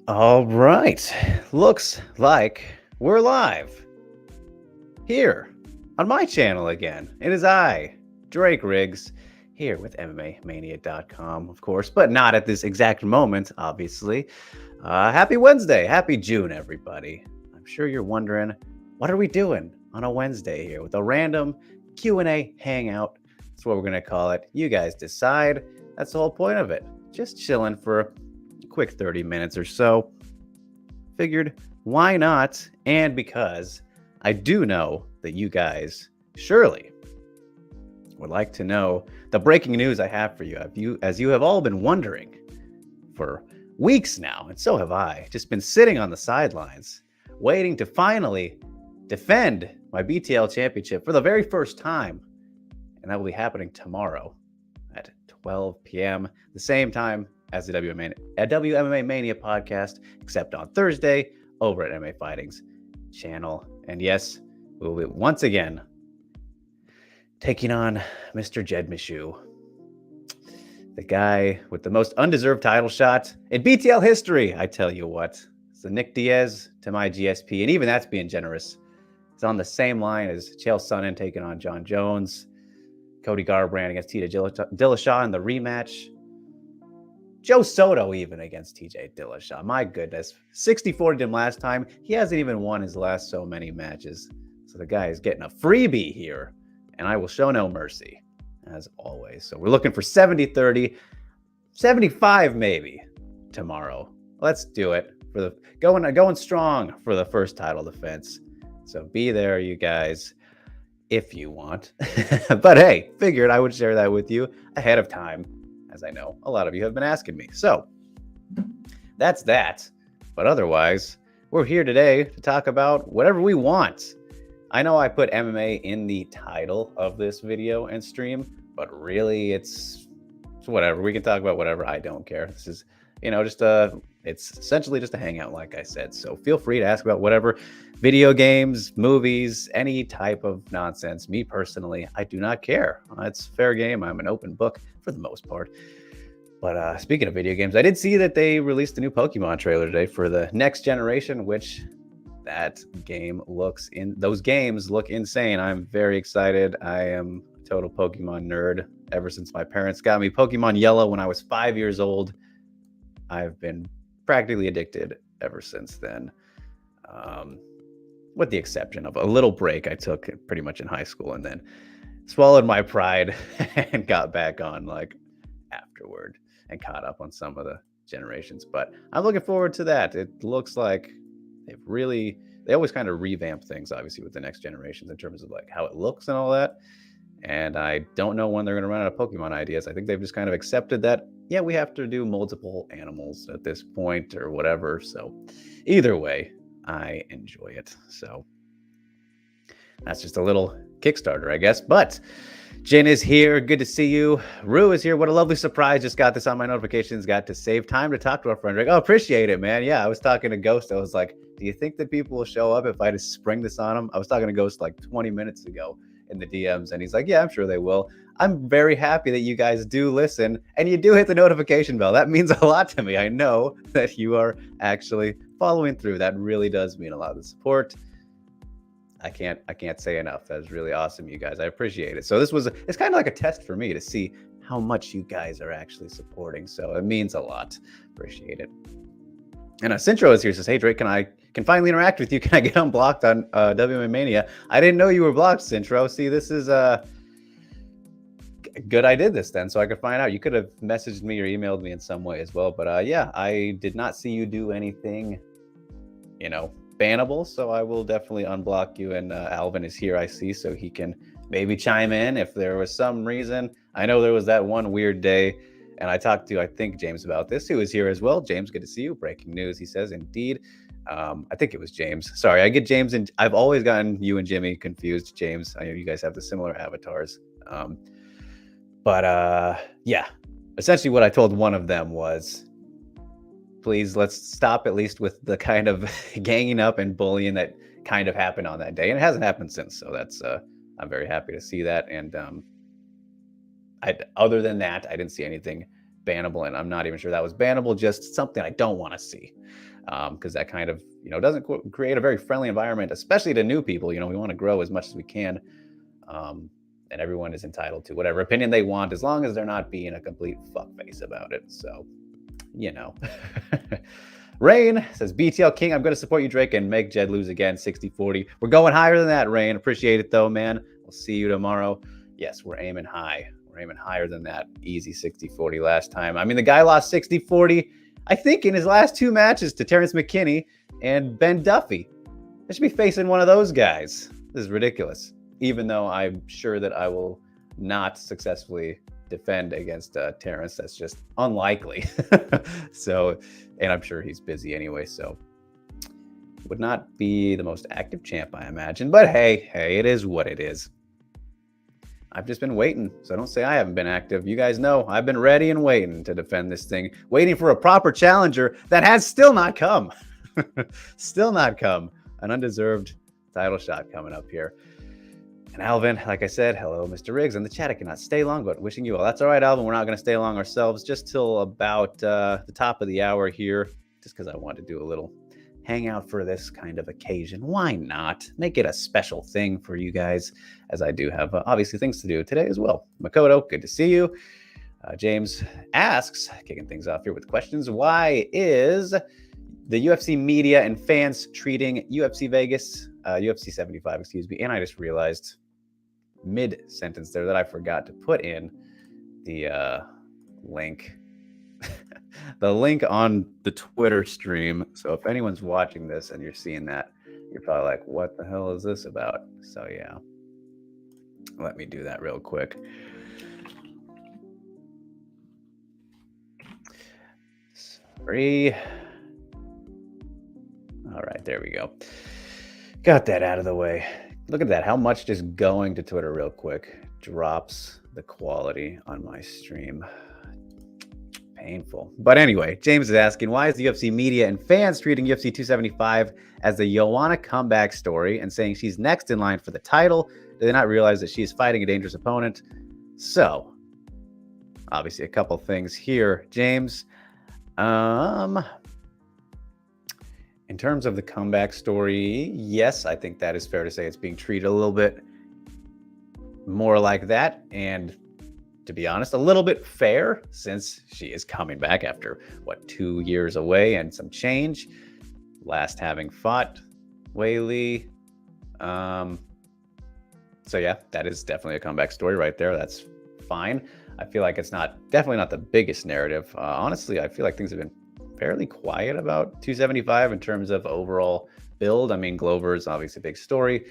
All right. Looks like we're live here on my channel again. It is I, Drake Riggs, here with MMAmania.com, of course, but not at this exact moment, obviously. Happy Wednesday. Happy June, everybody. I'm sure you're wondering, what are we doing on a Wednesday here with a random Q&A hangout? That's what we're going to call it. You guys decide. That's the whole point of it. Just chilling for a quick 30 minutes or so. Figured, why not? And because I do know that you guys surely would like to know the breaking news I have for you. As you have all been wondering for weeks now, and so have I, just been sitting on the sidelines, waiting to finally defend my BTL championship for the very first time. And that will be happening tomorrow at 12 p.m., the same time as the WMMA Mania podcast, except on Thursday over at MMA Fighting's channel. And yes, we will be once again taking on Mr. Jed Meshew, the guy with the most undeserved title shot in BTL history. I tell you what, it's the Nick Diaz to my GSP, and even that's being generous. It's on the same line as Chael Sonnen taking on John Jones, Cody Garbrandt against TJ Dillashaw in the rematch, Joe Soto even against TJ Dillashaw. My goodness, 60-40 him last time. He hasn't even won his last so many matches. So the guy is getting a freebie here, and I will show no mercy, as always. So we're looking for 70-30, 75 maybe tomorrow. Let's do it for the going strong for the first title defense. So be there, you guys, if you want. But hey, figured I would share that with you ahead of time, as I know a lot of you have been asking me. So that's that. But otherwise, we're here today to talk about whatever we want. I know I put MMA in the title of this video and stream, but really it's whatever. We can talk about whatever. I don't care. This is, it's essentially just a hangout, like I said. So feel free to ask about whatever, video games, movies, any type of nonsense. Me personally, I do not care. It's fair game. I'm an open book for the most part. But speaking of video games, I did see that they released a new Pokemon trailer today for the next generation, which those games look insane. I'm very excited. I am a total Pokemon nerd ever since my parents got me Pokemon Yellow when I was 5 years old. I've been practically addicted ever since then. With the exception of a little break I took pretty much in high school, and then swallowed my pride and got back on like afterward and caught up on some of the generations. But I'm looking forward to that. It looks like they always kind of revamp things, obviously, with the next generations in terms of like how it looks and all that. And I don't know when they're going to run out of Pokemon ideas. I think they've just kind of accepted that, yeah, we have to do multiple animals at this point or whatever. So either way, I enjoy it. So that's just a little Kickstarter, I guess. But Jin is here. Good to see you. Rue is here. What a lovely surprise. Just got this on my notifications. Got to save time to talk to our friend Drake. Oh, appreciate it, man. Yeah, I was talking to Ghost. I was like, do you think that people will show up if I just spring this on them? I was talking to Ghost like 20 minutes ago in the DMs, and he's like, yeah, I'm sure they will. I'm very happy that you guys do listen and you do hit the notification bell. That means a lot to me. I know that you are actually following through. That really does mean a lot of the support. I can't say enough. That's really awesome, you guys. I appreciate it. So it's kind of like a test for me to see how much you guys are actually supporting. So it means a lot. Appreciate it. And Synchro is here. Says, hey Drake, can finally interact with you. Can I get unblocked on WMA Mania? I didn't know you were blocked, Synchro. See, this is good. I did this then, so I could find out. You could have messaged me or emailed me in some way as well. But yeah, I did not see you do anything, bannable. So I will definitely unblock you. And Alvin is here, I see, so he can maybe chime in if there was some reason. I know there was that one weird day. And I talked to, I think, James about this, who is here as well. James, good to see you. Breaking news, he says, indeed. I think it was James. Sorry, I get James, and I've always gotten you and Jimmy confused, James. I know you guys have the similar avatars. Yeah, essentially what I told one of them was, please, let's stop at least with the kind of ganging up and bullying that kind of happened on that day. And it hasn't happened since. So that's, I'm very happy to see that. And other than that, I didn't see anything bannable, and I'm not even sure that was bannable, just something I don't want to see. because that kind of, doesn't create a very friendly environment, especially to new people. We want to grow as much as we can. And everyone is entitled to whatever opinion they want, as long as they're not being a complete fuckface about it. So, Rain says, BTL King, I'm going to support you, Drake, and make Jed lose again, 60-40. We're going higher than that, Rain. Appreciate it, though, man. We'll see you tomorrow. Yes, we're aiming high. We're aiming higher than that easy 60-40 last time. I mean, the guy lost 60-40, I think, in his last 2 matches to Terrence McKinney and Ben Duffy. I should be facing one of those guys. This is ridiculous. Even though I'm sure that I will not successfully defend against Terrence. That's just unlikely. So, and I'm sure he's busy anyway, so would not be the most active champ, I imagine. But hey, it is what it is. I've just been waiting, so don't say I haven't been active. You guys know I've been ready and waiting to defend this thing, waiting for a proper challenger that has still not come. Still not come. An undeserved title shot coming up here. And Alvin, like I said, hello, Mr. Riggs. In the chat, I cannot stay long, but wishing you well. That's all right, Alvin. We're not going to stay long ourselves, just till about the top of the hour here, just because I want to do a little hangout for this kind of occasion. Why not? Make it a special thing for you guys, as I do have obviously things to do today as well. Makoto, good to see you. James asks, kicking things off here with questions, why is the UFC media and fans treating UFC Vegas, UFC 75, excuse me, and I just realized mid-sentence there that I forgot to put in the link. The link on the Twitter stream. So if anyone's watching this and you're seeing that, you're probably like, what the hell is this about? So yeah, let me do that real quick. Sorry. All right, there we go. Got that out of the way. Look at that. How much just going to Twitter real quick drops the quality on my stream. Painful. But anyway, James is asking, why is the UFC media and fans treating UFC 275 as the Joanna comeback story and saying she's next in line for the title? Do they not realize that she's fighting a dangerous opponent? So, obviously a couple things here, James. In terms of the comeback story, yes, I think that is fair to say it's being treated a little bit more like that. And to be honest, a little bit fair, since she is coming back after, 2 years away and some change. Last having fought Weili. So yeah, that is definitely a comeback story right there. That's fine. I feel like it's definitely not the biggest narrative. Honestly, I feel like things have been fairly quiet about 275 in terms of overall build. I mean, Glover is obviously a big story,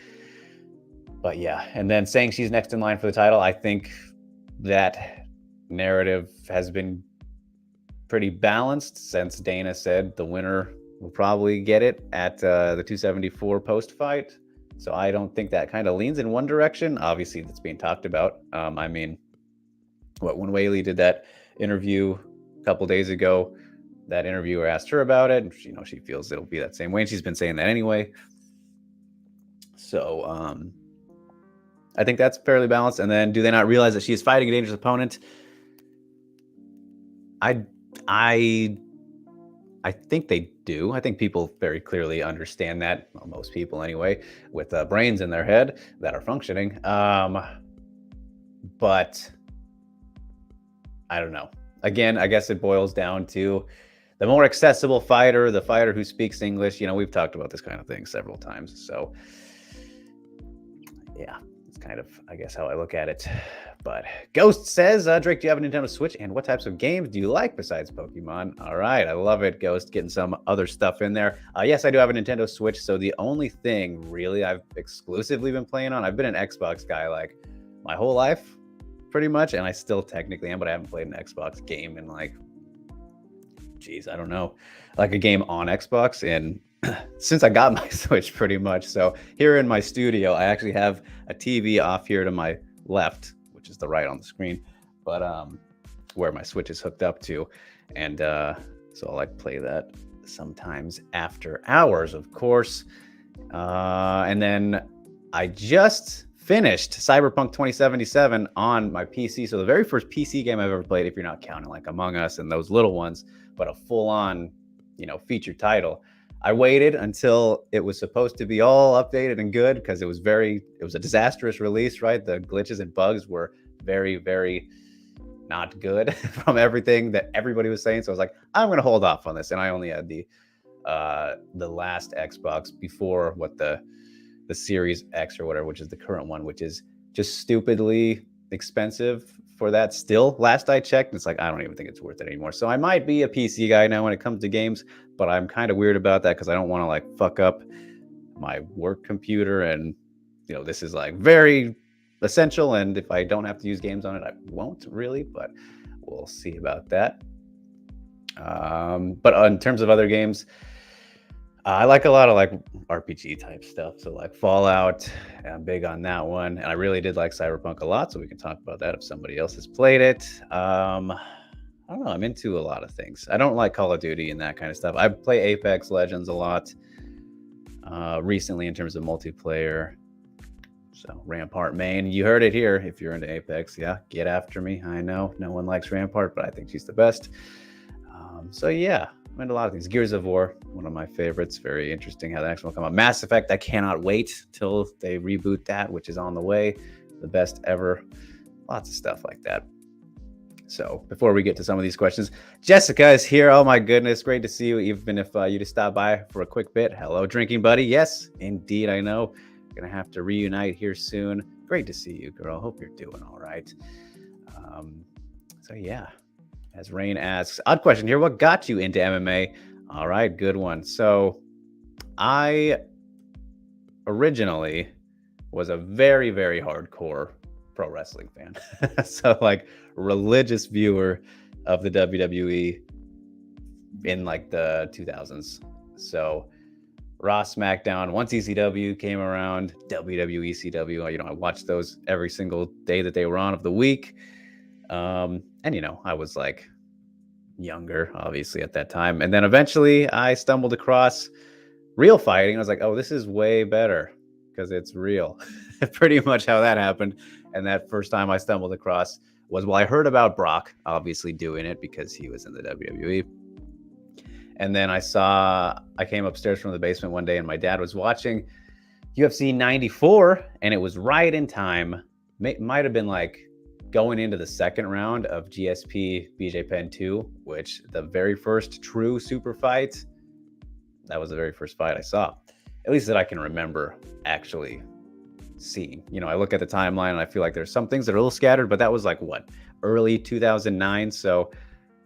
but yeah. And then saying she's next in line for the title, I think that narrative has been pretty balanced, since Dana said the winner will probably get it at the 274 post fight. So I don't think that kind of leans in one direction. Obviously, that's being talked about. I mean, when Weili did that interview a couple days ago, that interviewer asked her about it, and she feels it'll be that same way, and she's been saying that anyway. So I think that's fairly balanced. And then, do they not realize that she is fighting a dangerous opponent? I think they do. I think people very clearly understand that. Well, most people anyway, with brains in their head that are functioning. But I don't know. Again, I guess it boils down to the more accessible fighter, the fighter who speaks English. We've talked about this kind of thing several times. So yeah, it's kind of, I guess, how I look at it. But Ghost says, Drake, do you have a Nintendo Switch? And what types of games do you like besides Pokemon? All right, I love it, Ghost, getting some other stuff in there. Yes, I do have a Nintendo Switch. So the only thing really I've exclusively been playing on, I've been an Xbox guy like my whole life, pretty much. And I still technically am, but I haven't played an Xbox game in like, geez, I don't know, like a game on Xbox and since I got my Switch, pretty much. So here in my studio, I actually have a TV off here to my left, which is the right on the screen, but where my Switch is hooked up to. And so I like play that sometimes after hours, of course. And then I just finished Cyberpunk 2077 on my PC. So the very first PC game I've ever played, if you're not counting like Among Us and those little ones, but a full-on featured title. I waited until it was supposed to be all updated and good because it was a disastrous release, right? The glitches and bugs were very, very not good from everything that everybody was saying. So I was like, I'm going to hold off on this. And I only had the last Xbox before the Series X or whatever, which is the current one, which is just stupidly expensive for that still. Last I checked, it's like, I don't even think it's worth it anymore. So I might be a PC guy now when it comes to games, but I'm kind of weird about that because I don't want to like fuck up my work computer. And, this is like very essential. And if I don't have to use games on it, I won't really, but we'll see about that. But in terms of other games, I like a lot of like RPG type stuff. So like Fallout, I'm big on that one. And I really did like Cyberpunk a lot. So we can talk about that if somebody else has played it. I don't know. I'm into a lot of things. I don't like Call of Duty and that kind of stuff. I play Apex Legends a lot recently in terms of multiplayer. So Rampart main, you heard it here. If you're into Apex, yeah, get after me. I know no one likes Rampart, but I think she's the best. So yeah, I'm into a lot of things. Gears of War, one of my favorites. Very interesting how the next one will come out. Mass Effect, I cannot wait till they reboot that, which is on the way. The best ever. Lots of stuff like that. So before we get to some of these questions, Jessica is here. Oh my goodness, great to see you. Even if you just stopped by for a quick bit. Hello, drinking buddy. Yes, indeed, I know. Gonna have to reunite here soon. Great to see you, girl. Hope you're doing all right. So yeah. As Rain asks, odd question here. What got you into MMA? All right, good one. So I originally was a very, very hardcore pro wrestling fan. So like religious viewer of the WWE in like the 2000s. So Raw, SmackDown, once ECW came around, WWE, ECW, I watched those every single day that they were on of the week. And, I was like younger, obviously, at that time. And then eventually I stumbled across real fighting. I was like, oh, this is way better because it's real. Pretty much how that happened. And that first time I stumbled across was, I heard about Brock, obviously doing it because he was in the WWE. And then I came upstairs from the basement one day and my dad was watching UFC 94 and it was right in time. Might have been like going into the second round of GSP BJ Penn 2, which the very first true super fight, that was the very first fight I saw, at least that I can remember actually seeing. I look at the timeline and I feel like there's some things that are a little scattered, but that was like early 2009. So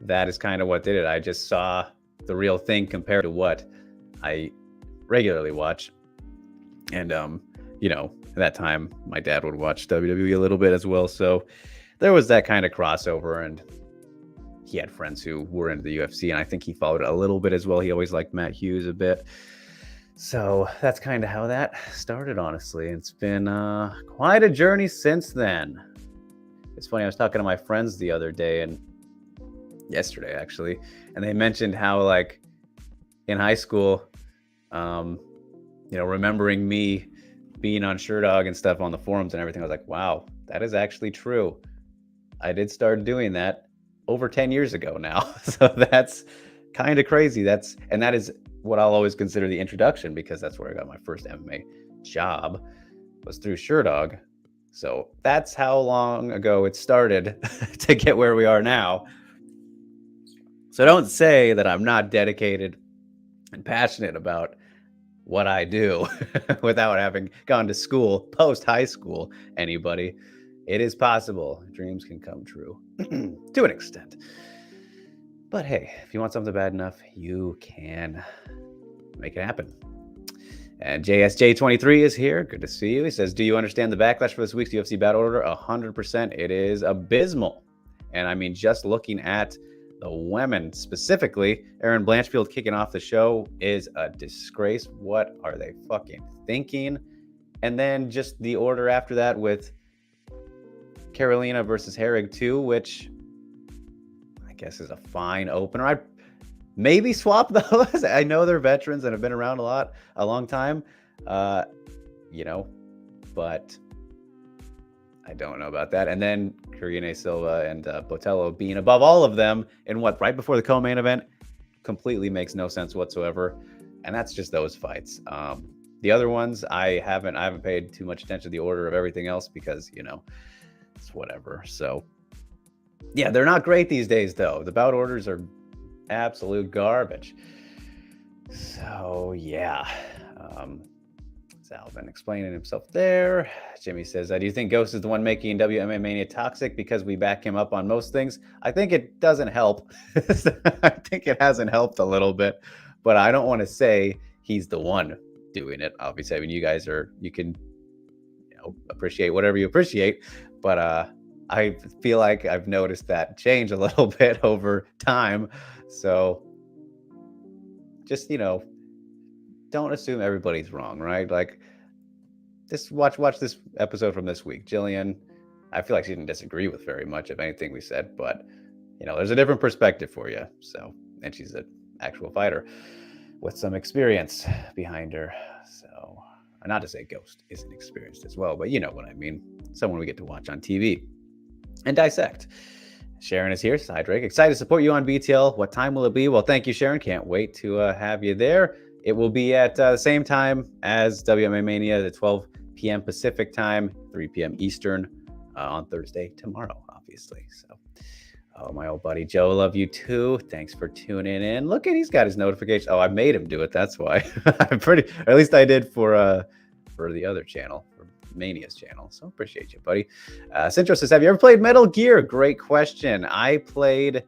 that is kind of what did it. I just saw the real thing compared to what I regularly watch. And, at that time, my dad would watch WWE a little bit as well. So there was that kind of crossover, and he had friends who were into the UFC, and I think he followed it a little bit as well. He always liked Matt Hughes a bit. So that's kind of how that started, honestly. It's been quite a journey since then. It's funny, I was talking to my friends the other day, and yesterday actually, and they mentioned how like in high school, remembering me being on Sherdog and stuff on the forums and everything, I was like, wow, that is actually true. I did start doing that over 10 years ago now. So that's kind of crazy. That is what I'll always consider the introduction, because that's where I got my first MMA job, was through Sherdog. So that's how long ago it started to get where we are now. So don't say that I'm not dedicated and passionate about what I do without having gone to school, post high school, anybody. It is possible. Dreams can come true to an extent. But hey, if you want something bad enough, you can make it happen. And JSJ23 is here. Good to see you. He says, do you understand the backlash for this week's UFC battle order? 100%. It is abysmal. And I mean, just looking at the women specifically, Erin Blanchfield kicking off the show is a disgrace. What are they fucking thinking? And then just the order after that with Carolina versus Herrig 2, which I guess is a fine opener. I'd maybe swap those. I know they're veterans and have been around a long time, but I don't know about that. And then Karine Silva and Botello being above all of them in right before the co-main event. completely makes no sense whatsoever, and that's just those fights. The other ones, I haven't paid too much attention to the order of everything else because, you know, it's whatever. So yeah, they're not great these days though. The bout orders are absolute garbage. So yeah, Salvin explaining himself there. Jimmy says, do you think Ghost is the one making WMA Mania toxic because we back him up on most things? I think it doesn't help. I think it hasn't helped a little bit, but I don't want to say he's the one doing it. Obviously, I mean, you can, you know, appreciate whatever you appreciate, but I feel like I've noticed that change a little bit over time. So just, you know, don't assume everybody's wrong, right? Like, just watch this episode from this week. Jillian, I feel like she didn't disagree with very much of anything we said, but, you know, there's a different perspective for you. So, and she's an actual fighter with some experience behind her. So, not to say Ghost isn't experienced as well, but you know what I mean. Someone we get to watch on TV and dissect. Sharon is here. Hi, Drake. Excited to support you on BTL. What time will it be? Well, thank you, Sharon. Can't wait to have you there. It will be at the same time as WMA Mania, at 12 p.m. Pacific time, 3 p.m. Eastern on Thursday, tomorrow, obviously. So, oh, my old buddy Joe, love you too. Thanks for tuning in. Look at, he's got his notification. Oh, I made him do it. That's why. I'm pretty, or at least I did for the other channel, for Mania's channel. So appreciate you, buddy. Synchro says, have you ever played Metal Gear? Great question. I played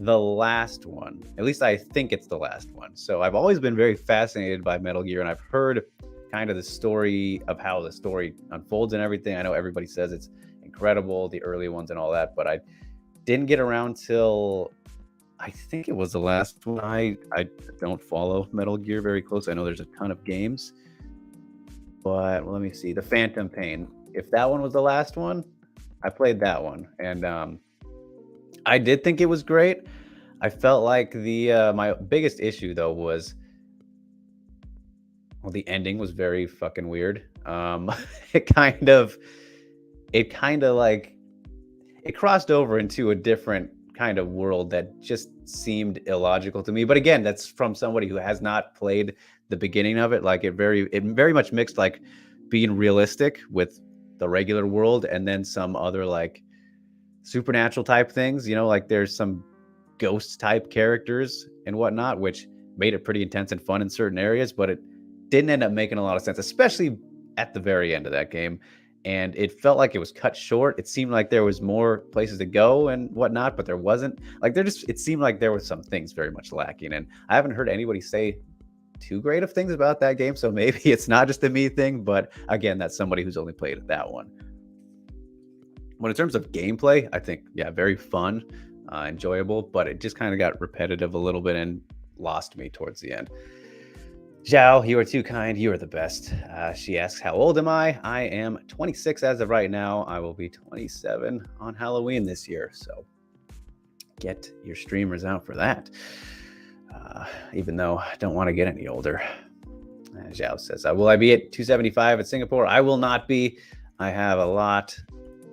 the last one. At least I think it's the last one. So I've always been very fascinated by Metal Gear, and I've heard kind of the story of how the story unfolds and everything. I know everybody says it's incredible, the early ones and all that, but I didn't get around till, I think it was the last one. I don't follow Metal Gear very close. I know there's a ton of games, but let me see. The Phantom Pain. If that one was the last one, I played that one, and I did think it was great. I felt like the my biggest issue though was, well, the ending was very fucking weird. It kind of like, it crossed over into a different kind of world that just seemed illogical to me. But again, that's from somebody who has not played the beginning of it. Like it very much mixed like being realistic with the regular world and then some other like supernatural type things, you know, like there's some ghost type characters and whatnot, which made it pretty intense and fun in certain areas, but it didn't end up making a lot of sense, especially at the very end of that game. And it felt like it was cut short. It seemed like there was more places to go and whatnot, but there wasn't. Like it seemed like there was some things very much lacking. And I haven't heard anybody say too great of things about that game. So maybe it's not just a me thing, but again, that's somebody who's only played that one. But in terms of gameplay, I think, yeah, very fun, enjoyable, but it just kind of got repetitive a little bit and lost me towards the end. Zhao, you are too kind. You are the best. She asks, how old am I? I am 26 as of right now. I will be 27 on Halloween this year. So get your streamers out for that. Even though I don't want to get any older. Zhao says, will I be at 275 at Singapore? I will not be. I have a lot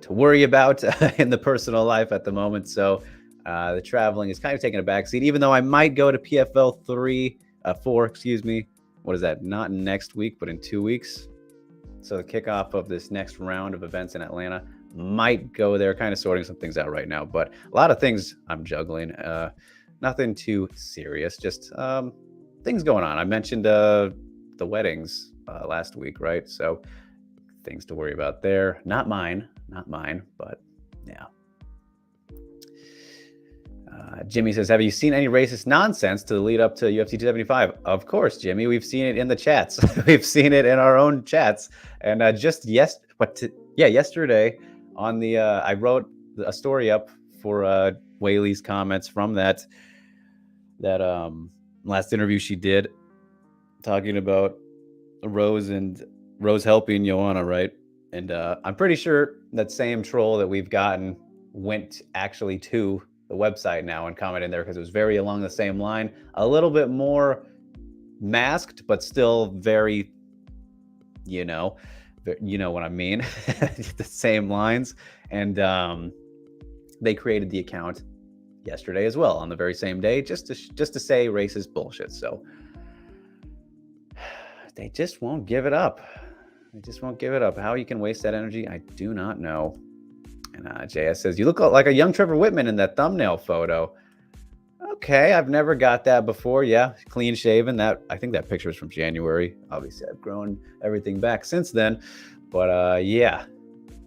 to worry about in the personal life at the moment. So the traveling is kind of taking a backseat, even though I might go to PFL 4, excuse me. What is that? Not next week, but in 2 weeks. So the kickoff of this next round of events in Atlanta, might go there, kind of sorting some things out right now, but a lot of things I'm juggling. Nothing too serious, just things going on. I mentioned the weddings last week, right? So things to worry about there. Not mine, but yeah. Jimmy says, have you seen any racist nonsense to the lead up to UFC 275? Of course, Jimmy. We've seen it in the chats. We've seen it in our own chats. And yesterday on the, I wrote a story up for Weili's comments from that last interview she did, talking about Rose helping Joanna, right? And I'm pretty sure that same troll that we've gotten went actually to the website now and commented there, because it was very along the same line, a little bit more masked, but still very, you know what I mean, the same lines. And they created the account yesterday as well on the very same day, just to say racist bullshit. So they just won't give it up. They just won't give it up. How you can waste that energy, I do not know. And JS says, you look like a young Trevor Whitman in that thumbnail photo. Okay, I've never got that before. Yeah, clean shaven. I think that picture was from January. Obviously, I've grown everything back since then. But yeah.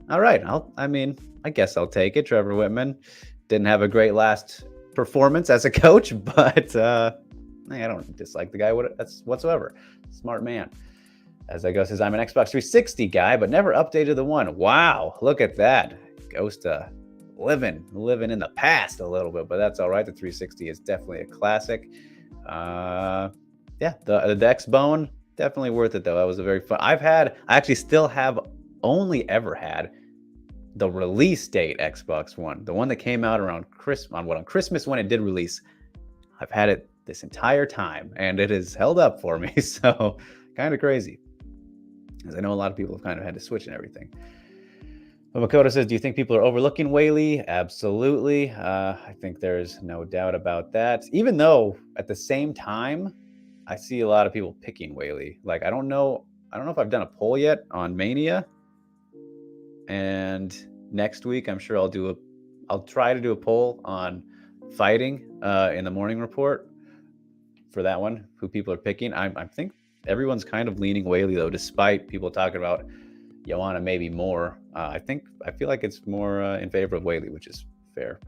All right. I guess I'll take it. Trevor Whitman didn't have a great last performance as a coach, but I don't dislike the guy whatsoever. Smart man. As I go says, I'm an Xbox 360 guy, but never updated the one. Wow, look at that. Goes to living in the past a little bit, but that's all right. The 360 is definitely a classic. Yeah, the X-Bone, definitely worth it though. That was a very fun. I actually still have only ever had the release date Xbox One, the one that came out around Christmas when it did release. I've had it this entire time, and it has held up for me. So kind of crazy, because I know a lot of people have kind of had to switch and everything. But Makoto says, do you think people are overlooking Weili? Absolutely. I think there's no doubt about that. Even though at the same time, I see a lot of people picking Weili. Like, I don't know if I've done a poll yet on Mania. And next week, I'm sure I'll try to do a poll on fighting in the morning report for that one, who people are picking. I think everyone's kind of leaning Weili though, despite people talking about Joanna maybe more. I feel like it's more in favor of Weili, which is fair.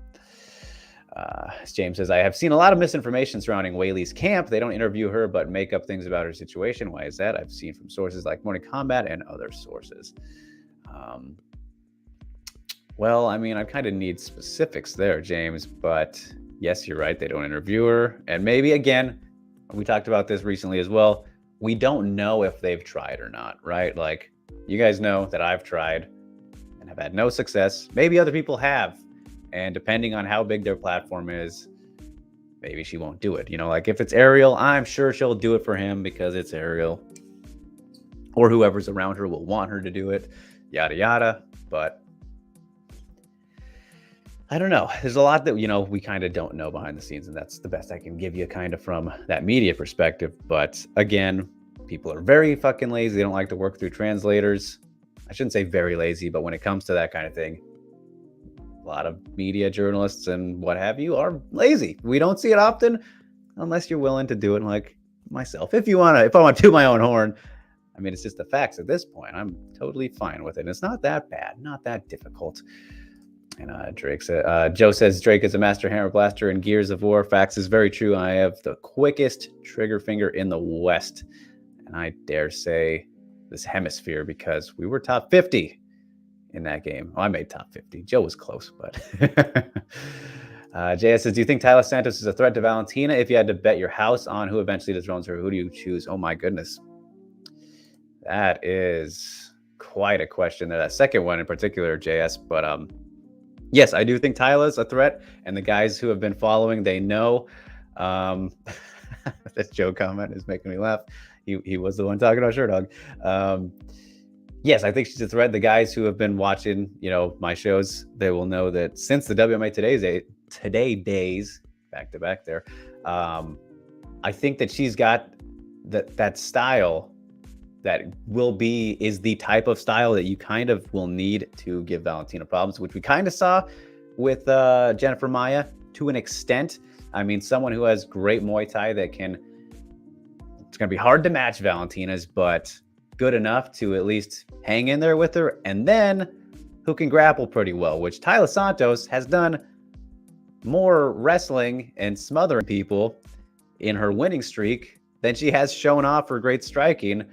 James says, I have seen a lot of misinformation surrounding Weili's camp. They don't interview her, but make up things about her situation. Why is that? I've seen from sources like Morning Combat and other sources. Well, I kind of need specifics there, James, but yes, you're right. They don't interview her. And maybe, again, we talked about this recently as well. We don't know if they've tried or not, right? Like, you guys know that I've tried and have had no success. Maybe other people have. And depending on how big their platform is, maybe she won't do it. Like if it's Ariel, I'm sure she'll do it for him because it's Ariel. Or whoever's around her will want her to do it. Yada, yada. But I don't know. There's a lot that, we kind of don't know behind the scenes. And that's the best I can give you kind of from that media perspective. But again, people are very fucking lazy. They don't like to work through translators. I shouldn't say very lazy, but when it comes to that kind of thing, a lot of media journalists and what have you are lazy. We don't see it often unless you're willing to do it like myself. If I want to toot my own horn, it's just the facts at this point. I'm totally fine with it. And it's not that bad, not that difficult. And Joe says Drake is a master hammer blaster in Gears of War. Facts is very true. I have the quickest trigger finger in the West. And I dare say this hemisphere, because we were top 50 in that game. I made top 50. Joe was close, but JS says, do you think Tyler Santos is a threat to Valentina? If you had to bet your house on who eventually dethrones her, who do you choose? Oh my goodness. That is quite a question there. That second one in particular, JS, but yes, I do think Tyler's a threat, and the guys who have been following, they know. That Joe comment is making me laugh. He was the one talking about Sherdog. Yes, I think she's a threat. The guys who have been watching, my shows, they will know that since the WMA Today days, back to back there, I think that she's got that style that is the type of style that you kind of will need to give Valentina problems, which we kind of saw with Jennifer Maia to an extent. Someone who has great Muay Thai it's going to be hard to match Valentina's, but good enough to at least hang in there with her, and then who can grapple pretty well, which Tyler Santos has done more wrestling and smothering people in her winning streak than she has shown off her great striking,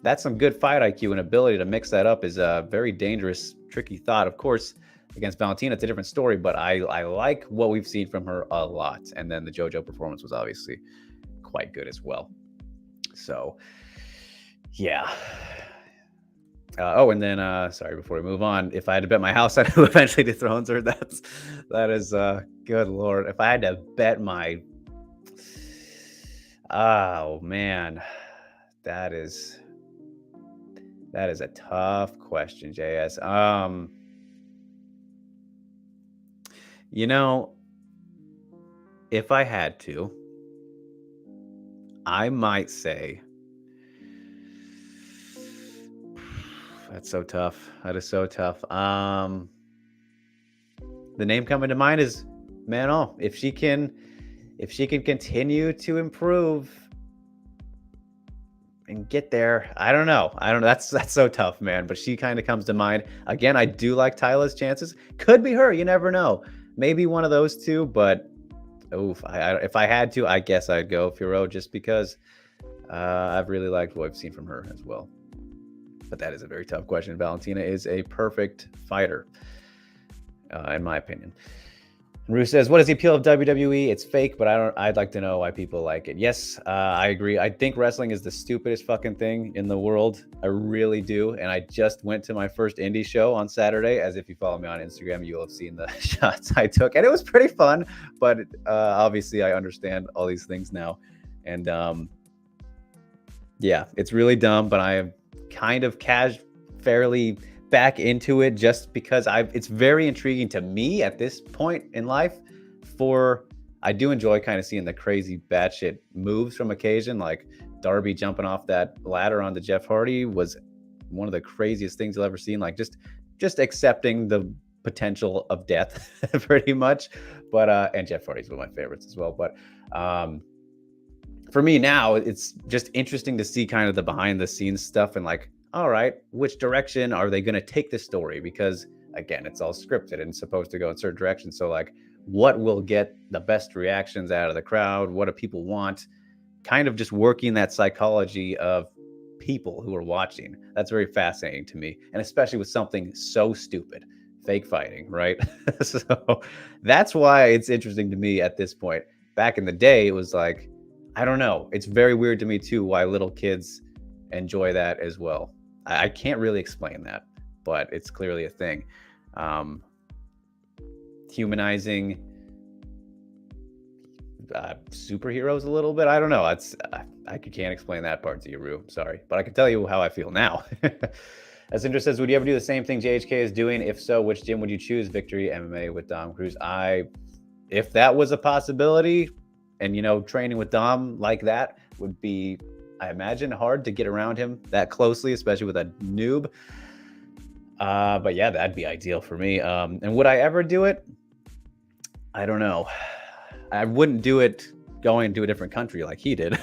that's some good fight IQ, and ability to mix that up is a very dangerous, tricky thought. Of course, against Valentina, it's a different story, but I like what we've seen from her a lot. And then the JoJo performance was obviously quite good as well. So, yeah. And then, sorry, before we move on, if I had to bet my house on who eventually dethrones her, that is, good Lord. If I had to bet oh man, that is a tough question, JS. You know, if I had to, I might say that's so tough. That is so tough. The name coming to mind is Manon. If she can continue to improve and get there, I don't know. That's so tough, man. But she kind of comes to mind. Again, I do like Tyla's chances. Could be her. You never know. Maybe one of those two. But oof, if I had to, I guess I'd go Furo just because I've really liked what I've seen from her as well. But that is a very tough question. Valentina is a perfect fighter, in my opinion. And Rue says, what is the appeal of WWE? It's fake, but I'd like to know why people like it. Yes, I agree. I think wrestling is the stupidest fucking thing in the world. I really do. And I just went to my first indie show on Saturday. As if you follow me on Instagram, you'll have seen the shots I took. And it was pretty fun. But obviously, I understand all these things now. And yeah, it's really dumb. But I am kind of fairly back into it just because it's very intriguing to me at this point in life. I do enjoy kind of seeing the crazy batshit moves from occasion, like Darby jumping off that ladder onto Jeff Hardy was one of the craziest things you'll ever seen. Like just accepting the potential of death pretty much. But and Jeff Hardy's one of my favorites as well. But for me now, it's just interesting to see kind of the behind the scenes stuff and like, all right, which direction are they going to take this story? Because again, it's all scripted and supposed to go in certain directions. So like, what will get the best reactions out of the crowd? What do people want? Kind of just working that psychology of people who are watching. That's very fascinating to me. And especially with something so stupid, fake fighting, right? So that's why it's interesting to me at this point. Back in the day, it was like, I don't know. It's very weird to me too, why little kids enjoy that as well. I can't really explain that, but it's clearly a thing. Humanizing superheroes a little bit. I don't know. I can't explain that part to you, Rue. Sorry, but I can tell you how I feel now. As Indra says, would you ever do the same thing JHK is doing? If so, which gym would you choose? Victory MMA with Dom Cruz. If that was a possibility, and training with Dom like that would be, I imagine, hard to get around him that closely, especially with a noob. But yeah, that'd be ideal for me. And would I ever do it? I don't know. I wouldn't do it going to a different country like he did.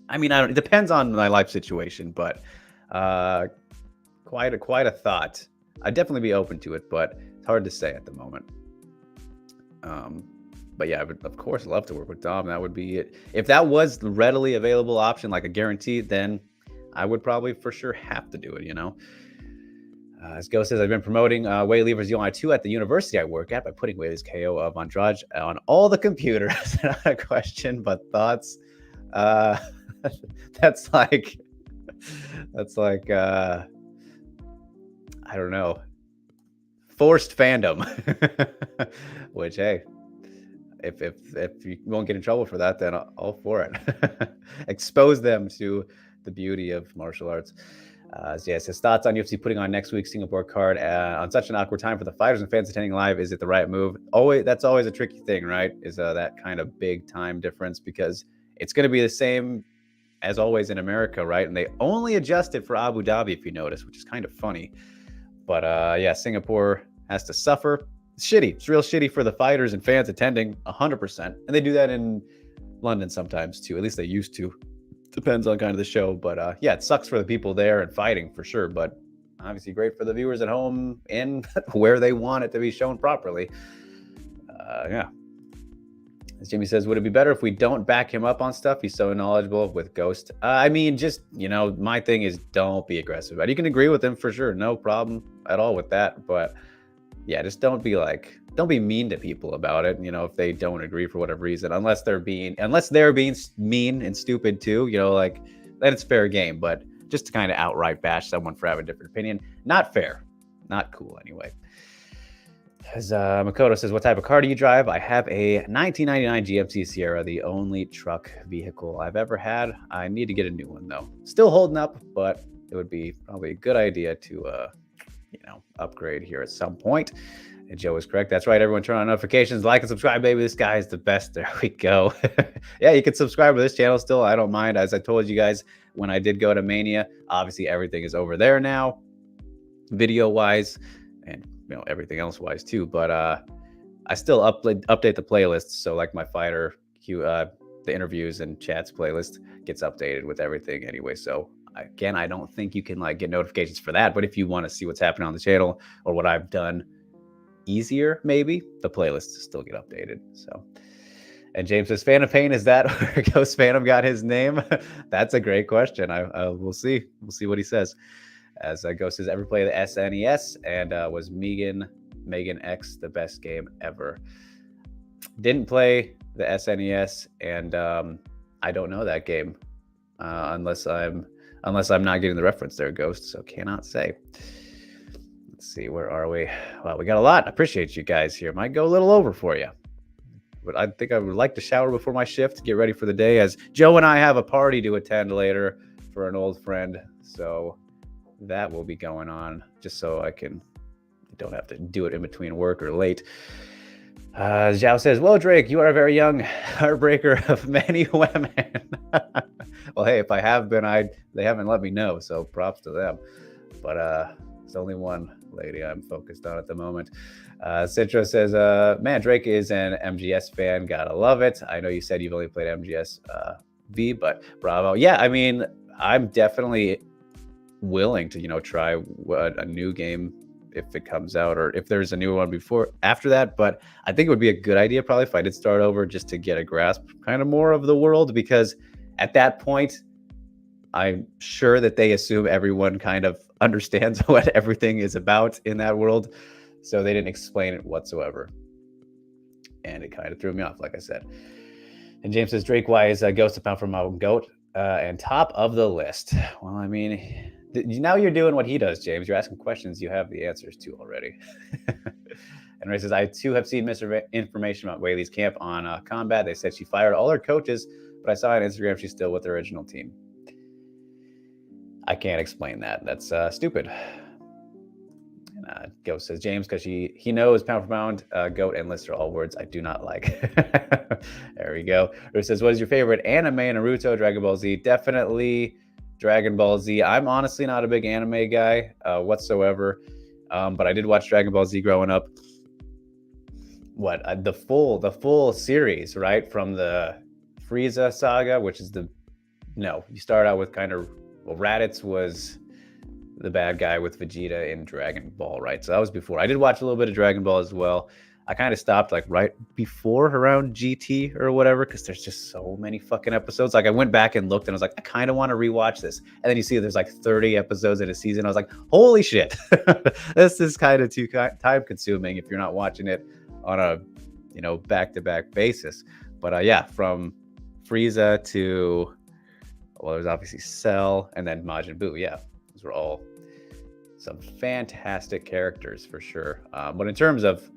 I mean, it depends on my life situation, but quite a thought. I'd definitely be open to it, but it's hard to say at the moment. But yeah, I would, of course, love to work with Dom. That would be it. If that was the readily available option, like a guarantee, then I would probably for sure have to do it, As Go says, I've been promoting Weili vs. Joanna 2 at the university I work at by putting Weili's KO of Andrade on all the computers. Not a question, but thoughts. That's like, I don't know, forced fandom, which, hey, if you won't get in trouble for that, then all for it. Expose them to the beauty of martial arts. Yes, his thoughts on UFC putting on next week's Singapore card on such an awkward time for the fighters and fans attending live. Is it the right move? That's always a tricky thing, right? Is that kind of big time difference, because it's going to be the same as always in America, right? And they only adjusted for Abu Dhabi, if you notice, which is kind of funny. But yeah, Singapore has to suffer. It's shitty. It's real shitty for the fighters and fans attending, 100%. And they do that in London sometimes too. At least they used to. Depends on kind of the show. But yeah, it sucks for the people there and fighting for sure. But obviously great for the viewers at home and where they want it to be shown properly. Yeah. As Jimmy says, would it be better if we don't back him up on stuff? He's so knowledgeable with Ghost. I mean, just, my thing is don't be aggressive. You can agree with him for sure. No problem at all with that. But yeah, just don't be mean to people about it, if they don't agree for whatever reason, unless they're being mean and stupid too, then it's fair game. But just to kind of outright bash someone for having a different opinion, not fair, not cool anyway. As Makoto says, what type of car do you drive? I have a 1999 GMC Sierra, the only truck vehicle I've ever had. I need to get a new one though. Still holding up, but it would be probably a good idea to upgrade here at some point. And Joe is correct. That's right. Everyone turn on notifications, like and subscribe, baby. This guy is the best. There we go. Yeah, you can subscribe to this channel still. I don't mind. As I told you guys, when I did go to Mania, obviously everything is over there now, video-wise, and everything else-wise too. But I still update the playlists. So like my fighter the interviews and chats playlist gets updated with everything anyway. So again, I don't think you can like get notifications for that. But if you want to see what's happening on the channel or what I've done easier, maybe the playlists still get updated. So, and James says, Phantom Pain, is that where Ghost Phantom got his name? That's a great question. We'll see what he says. As Ghost says, ever play the SNES, and was Megan X the best game ever? Didn't play the SNES, and I don't know that game unless I'm not getting the reference there, Ghost. So cannot say. Let's see, where are we? Well, we got a lot. I appreciate you guys here. Might go a little over for you, but I think I would like to shower before my shift, get ready for the day, as Joe and I have a party to attend later for an old friend. So that will be going on, just so I don't have to do it in between work or late. Zhao says, well, Drake, you are a very young heartbreaker of many women. Well, hey, if I have been, they haven't let me know, so props to them. But it's only one lady I'm focused on at the moment. Citra says, man, Drake is an MGS fan. Gotta love it. I know you said you've only played MGS V, but bravo. Yeah, I mean, I'm definitely willing to, try a new game if it comes out, or if there's a new one after that. But I think it would be a good idea probably if I did start over, just to get a grasp kind of more of the world, because at that point, I'm sure that they assume everyone kind of understands what everything is about in that world. So they didn't explain it whatsoever. And it kind of threw me off, like I said. And James says, Drake, why is Ghost a pound from my goat and top of the list? Well, I mean, now you're doing what he does, James. You're asking questions you have the answers to already. And Ray says, I too have seen misinformation about Weili's camp on Combat. They said she fired all her coaches, but I saw on Instagram she's still with the original team. I can't explain that. That's stupid. And Ghost says, James, because he knows pound for pound, goat and list are all words I do not like. There we go. Ray says, what is your favorite anime? Naruto, Dragon Ball Z? Definitely Dragon Ball Z. I'm honestly not a big anime guy whatsoever, but I did watch Dragon Ball Z growing up. The full series, right? From the Frieza saga, which is you start out with kind of, Raditz was the bad guy with Vegeta in Dragon Ball, right? So that was before. I did watch a little bit of Dragon Ball as well. I kind of stopped like right before around GT or whatever, because there's just so many fucking episodes. Like I went back and looked and I was like, I kind of want to rewatch this. And then you see there's like 30 episodes in a season. I was like, holy shit. This is kind of too time consuming if you're not watching it on a back-to-back basis. But yeah, from Frieza to, well, there's obviously Cell and then Majin Buu. Yeah, those were all some fantastic characters for sure. But in terms of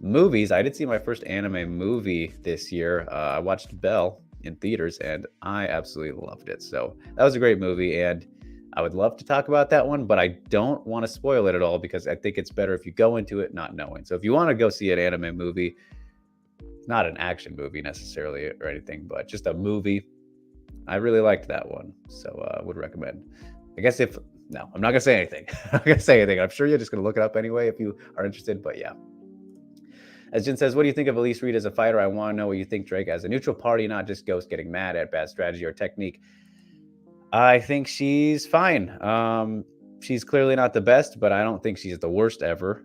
movies, I did see my first anime movie this year. I watched Belle in theaters and I absolutely loved it. So that was a great movie, and I would love to talk about that one, but I don't want to spoil it at all, because I think it's better if you go into it not knowing. So if you want to go see an anime movie, not an action movie necessarily or anything, but just a movie, I really liked that one. So I would recommend. I guess no, I'm not going to say anything. I'm not going to say anything. I'm sure you're just going to look it up anyway if you are interested, but yeah. As Jin says, what do you think of Elise Reed as a fighter? I want to know what you think, Drake, as a neutral party, not just Ghost getting mad at bad strategy or technique. I think she's fine. She's clearly not the best, but I don't think she's the worst ever.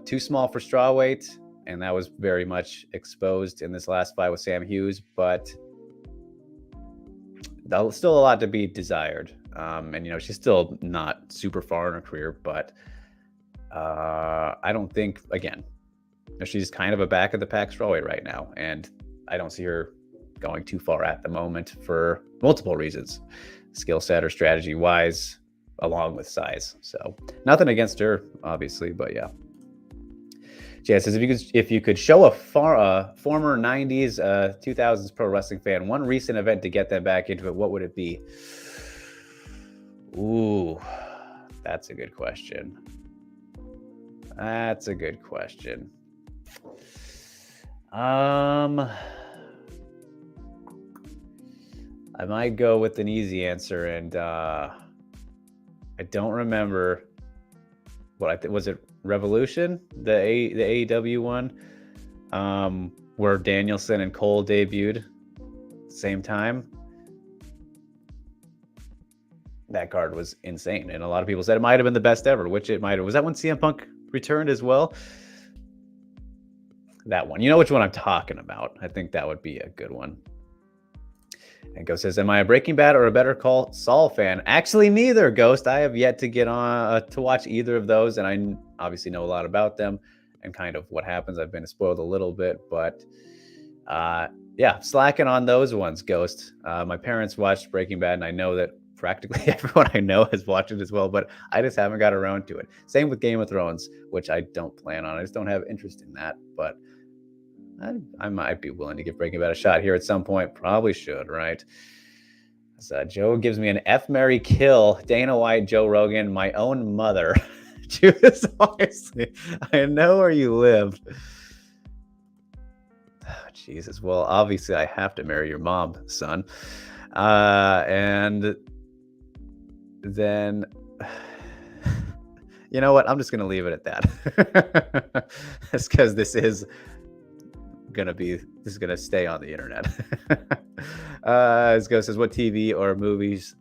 Too small for strawweight, and that was very much exposed in this last fight with Sam Hughes, but still a lot to be desired. And she's still not super far in her career, but I don't think, again, she's kind of a back of the pack strawweight right now, and I don't see her going too far at the moment for multiple reasons, skill set or strategy wise, along with size. So nothing against her, obviously, but yeah. Jay says, if you could show a former 90s, 2000s pro wrestling fan one recent event to get them back into it, what would it be? Ooh, that's a good question. That's a good question. I might go with an easy answer, and I don't remember what was it. Revolution, the AEW one, where Danielson and Cole debuted same time. That card was insane, and a lot of people said it might have been the best ever, which it might have. Was that when CM Punk returned as well? That one. You know which one I'm talking about. I think that would be a good one. And Ghost says, am I a Breaking Bad or a Better Call Saul fan? Actually, neither, Ghost. I have yet to get on to watch either of those, and I obviously know a lot about them and kind of what happens. I've been spoiled a little bit, but yeah, slacking on those ones, Ghost. My parents watched Breaking Bad, and I know that practically everyone I know has watched it as well, but I just haven't got around to it. Same with Game of Thrones, which I don't plan on. I just don't have interest in that, but I might be willing to give Breaking Bad a shot here at some point. Probably should, right? So Joe gives me an F, Marry, Kill. Dana White, Joe Rogan, my own mother. Judas, honestly, I know where you live. Oh, Jesus. Well, obviously, I have to marry your mom, son. And then, you know what? I'm just going to leave it at that. That's because this is going to stay on the internet. This guy says, what TV or movies,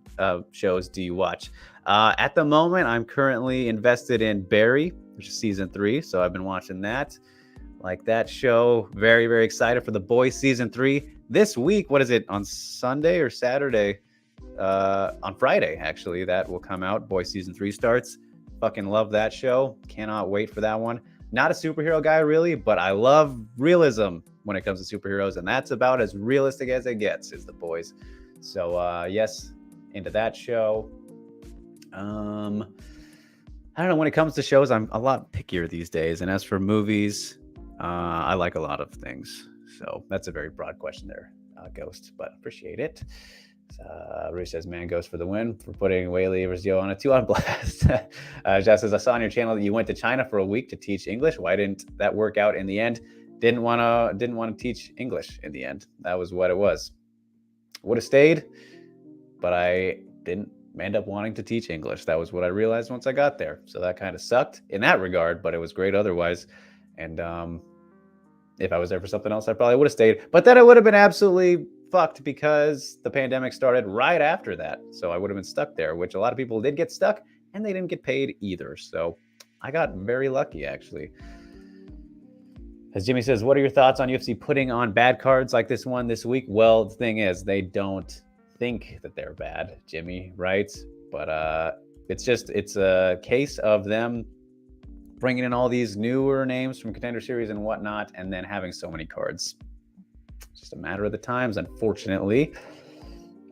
shows do you watch? At the moment, I'm currently invested in Barry, which is season 3. So I've been watching that. Like that show. Very, very excited for The Boys season 3 this week. What is it, on Sunday or Saturday? On Friday, actually, that will come out. Boys season 3 starts. Fucking love that show. Cannot wait for that one. Not a superhero guy, really, but I love realism when it comes to superheroes, and that's about as realistic as it gets, is The Boys. So, yes, into that show. I don't know. When it comes to shows, I'm a lot pickier these days, and as for movies, I like a lot of things. So that's a very broad question there, Ghost, but appreciate it. Rue says, man goes for the win for putting Weili versus Joanna 2 on blast. Jeff says, I saw on your channel that you went to China for a week to teach English. Why didn't that work out in the end? Didn't want to teach English in the end. That was what it was. Would have stayed, but I didn't end up wanting to teach English. That was what I realized once I got there. So that kind of sucked in that regard, but it was great otherwise. And if I was there for something else, I probably would have stayed. But then I would have been absolutely fucked because the pandemic started right after that. So I would have been stuck there, which a lot of people did get stuck, and they didn't get paid either. So I got very lucky, actually. As Jimmy says, what are your thoughts on UFC putting on bad cards like this one this week? Well, the thing is, they don't think that they're bad, Jimmy, right? But it's a case of them bringing in all these newer names from Contender Series and whatnot, and then having so many cards. Just a matter of the times, unfortunately.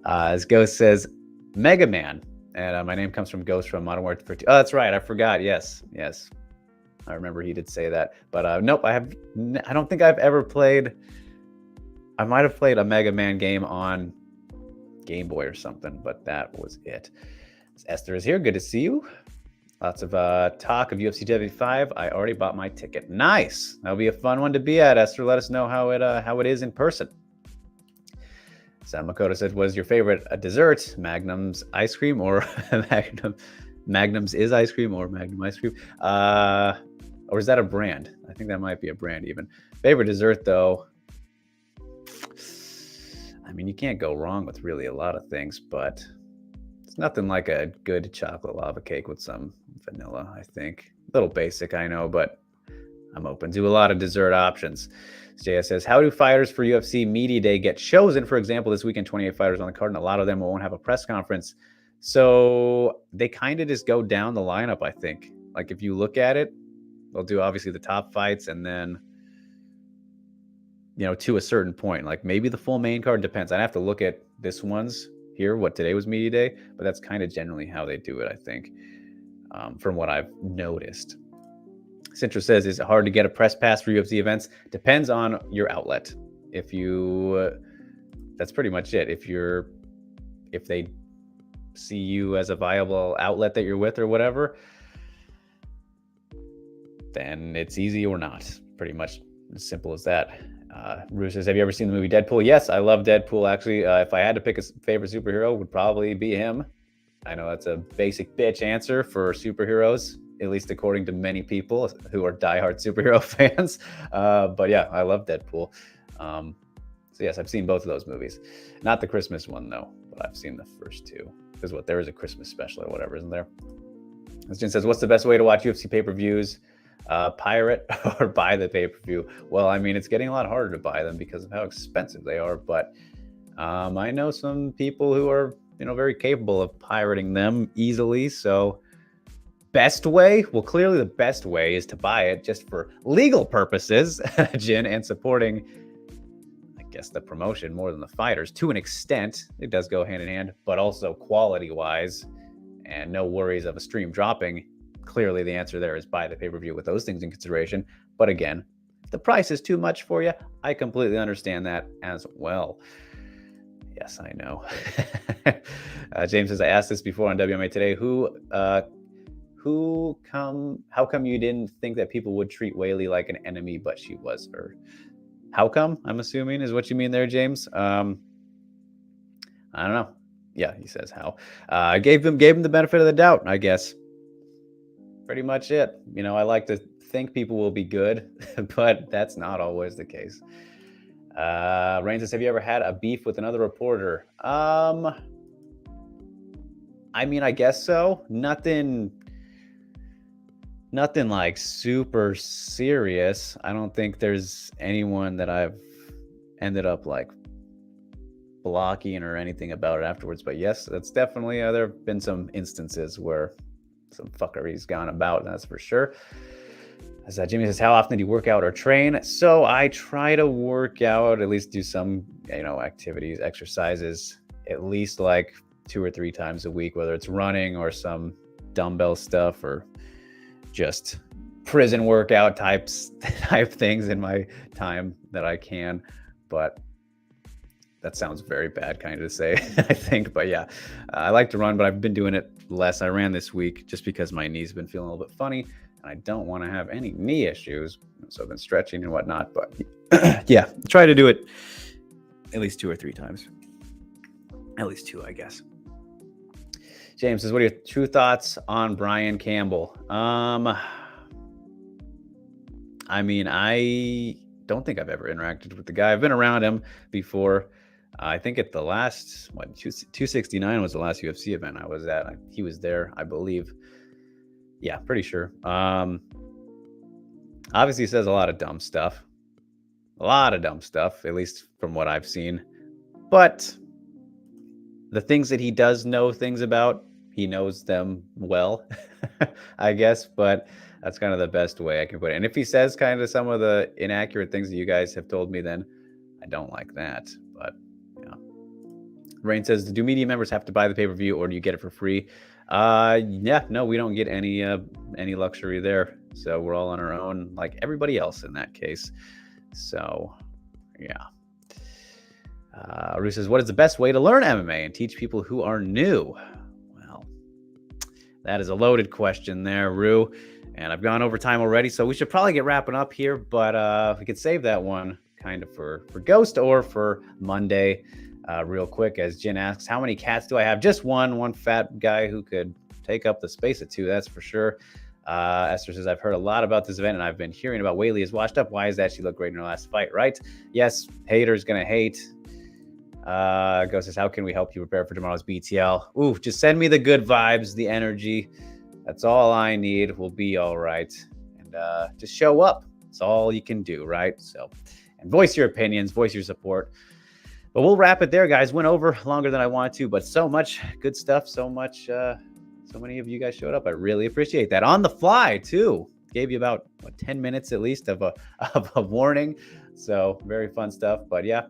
As Ghost says, Mega Man. And my name comes from Ghost from Modern Warfare 2. Oh, that's right. I forgot. Yes. I remember he did say that. But nope, I don't think I've ever played. I might have played a Mega Man game on Game Boy or something, but that was it. Esther is here. Good to see you. Lots of talk of UFC 75. I already bought my ticket. Nice. That'll be a fun one to be at, Esther. Let us know how it is in person. So Makoto said, "Was your favorite dessert Magnum's ice cream or Magnum's is ice cream or Magnum ice cream? Or is that a brand? I think that might be a brand even. Favorite dessert though. I mean, you can't go wrong with really a lot of things, but it's nothing like a good chocolate lava cake with some vanilla, I think. A little basic, I know, but I'm open to a lot of dessert options." JS says, how do fighters for UFC Media Day get chosen? For example, this weekend, 28 fighters on the card, and a lot of them won't have a press conference. So they kind of just go down the lineup, I think. Like, if you look at it, they'll do obviously the top fights, and then, to a certain point. Like, maybe the full main card depends. I'd have to look at this one's here, what today was Media Day, but that's kind of generally how they do it, I think, from what I've noticed. Synchro says, is it hard to get a press pass for UFC events? Depends on your outlet. That's pretty much it. If they see you as a viable outlet that you're with or whatever, then it's easy or not. Pretty much as simple as that. Rue says, have you ever seen the movie Deadpool? Yes, I love Deadpool. Actually, if I had to pick a favorite superhero, it would probably be him. I know that's a basic bitch answer for superheroes, at least according to many people who are diehard superhero fans. But yeah, I love Deadpool. So yes, I've seen both of those movies. Not the Christmas one though, but I've seen the first two. Because there is a Christmas special or whatever, isn't there? As Jin says, what's the best way to watch UFC pay-per-views? Pirate or buy the pay-per-view? Well, I mean, it's getting a lot harder to buy them because of how expensive they are, but I know some people who are, very capable of pirating them easily. So best way? Well, clearly the best way is to buy it just for legal purposes, Jin, and supporting, I guess, the promotion more than the fighters to an extent. It does go hand in hand, but also quality-wise and no worries of a stream dropping. Clearly the answer there is buy the pay-per-view with those things in consideration. But again, if the price is too much for you, I completely understand that as well. Yes, I know. James says, I asked this before on WMA Today. How come you didn't think that people would treat Weili like an enemy, but she was her? How come, I'm assuming, is what you mean there, James? I don't know. Yeah, he says how. I gave him the benefit of the doubt, I guess. Pretty much it. I like to think people will be good, but that's not always the case. Rain says, have you ever had a beef with another reporter? I mean, I guess so. Nothing like super serious. I don't think there's anyone that I've ended up like blocking or anything about it afterwards. But yes, that's definitely, there have been some instances where some fuckery's gone about, that's for sure. As Jimmy says, how often do you work out or train? So I try to work out, at least do some, activities, exercises, at least like 2 or 3 times a week, whether it's running or some dumbbell stuff or just prison workout type things in my time that I can. But that sounds very bad kind of to say, I think. But yeah, I like to run, but I've been doing it less. I ran this week just because my knee's been feeling a little bit funny and I don't want to have any knee issues. So I've been stretching and whatnot. But yeah, try to do it at least 2 or 3 times. At least 2, I guess. James says, what are your true thoughts on Brian Campbell? I mean, I don't think I've ever interacted with the guy. I've been around him before. I think at the last, 269 was the last UFC event I was at. He was there, I believe. Yeah, pretty sure. Obviously, he says a lot of dumb stuff. At least from what I've seen. But the things that he does know things about, he knows them well, I guess. But that's kind of the best way I can put it. And if he says kind of some of the inaccurate things that you guys have told me, then I don't like that. But yeah. Rain says, do media members have to buy the pay-per-view or do you get it for free? Yeah, no, we don't get any luxury there. So we're all on our own, like everybody else in that case. So yeah. Rue says, what is the best way to learn MMA and teach people who are new? Well, that is a loaded question there, Rue. And I've gone over time already, so we should probably get wrapping up here. But we could save that one kind of for Ghost or for Monday real quick. As Jin asks, how many cats do I have? Just one fat guy who could take up the space of 2, that's for sure. Esther says, I've heard a lot about this event and I've been hearing about Weili is washed up. Why is that? She looked great in her last fight, right? Yes, haters gonna hate. Ghost says, how can we help you prepare for tomorrow's BTL? Ooh, just send me the good vibes, the energy. That's all I need. We'll be all right. And just show up. That's all you can do, right? So, and voice your opinions, voice your support. But we'll wrap it there, guys. Went over longer than I wanted to, but so much good stuff. So many of you guys showed up. I really appreciate that. On the fly, too. Gave you about 10 minutes at least of a warning. So very fun stuff. But yeah.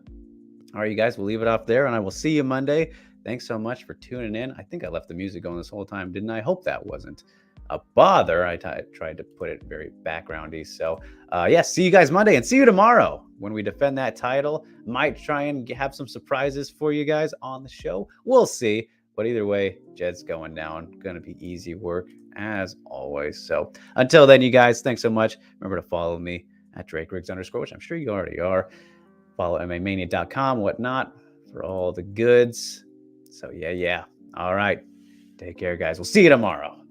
All right, you guys, we'll leave it off there, and I will see you Monday. Thanks so much for tuning in. I think I left the music going this whole time, didn't I? Hope that wasn't a bother. I tried to put it very backgroundy. So, yeah, see you guys Monday, and see you tomorrow when we defend that title. Might try and have some surprises for you guys on the show. We'll see. But either way, Jed's going down. Going to be easy work as always. So until then, you guys, thanks so much. Remember to follow me at @DrakeRiggs_, which I'm sure you already are. Follow MMAmania.com, whatnot, for all the goods. So yeah. All right. Take care, guys. We'll see you tomorrow.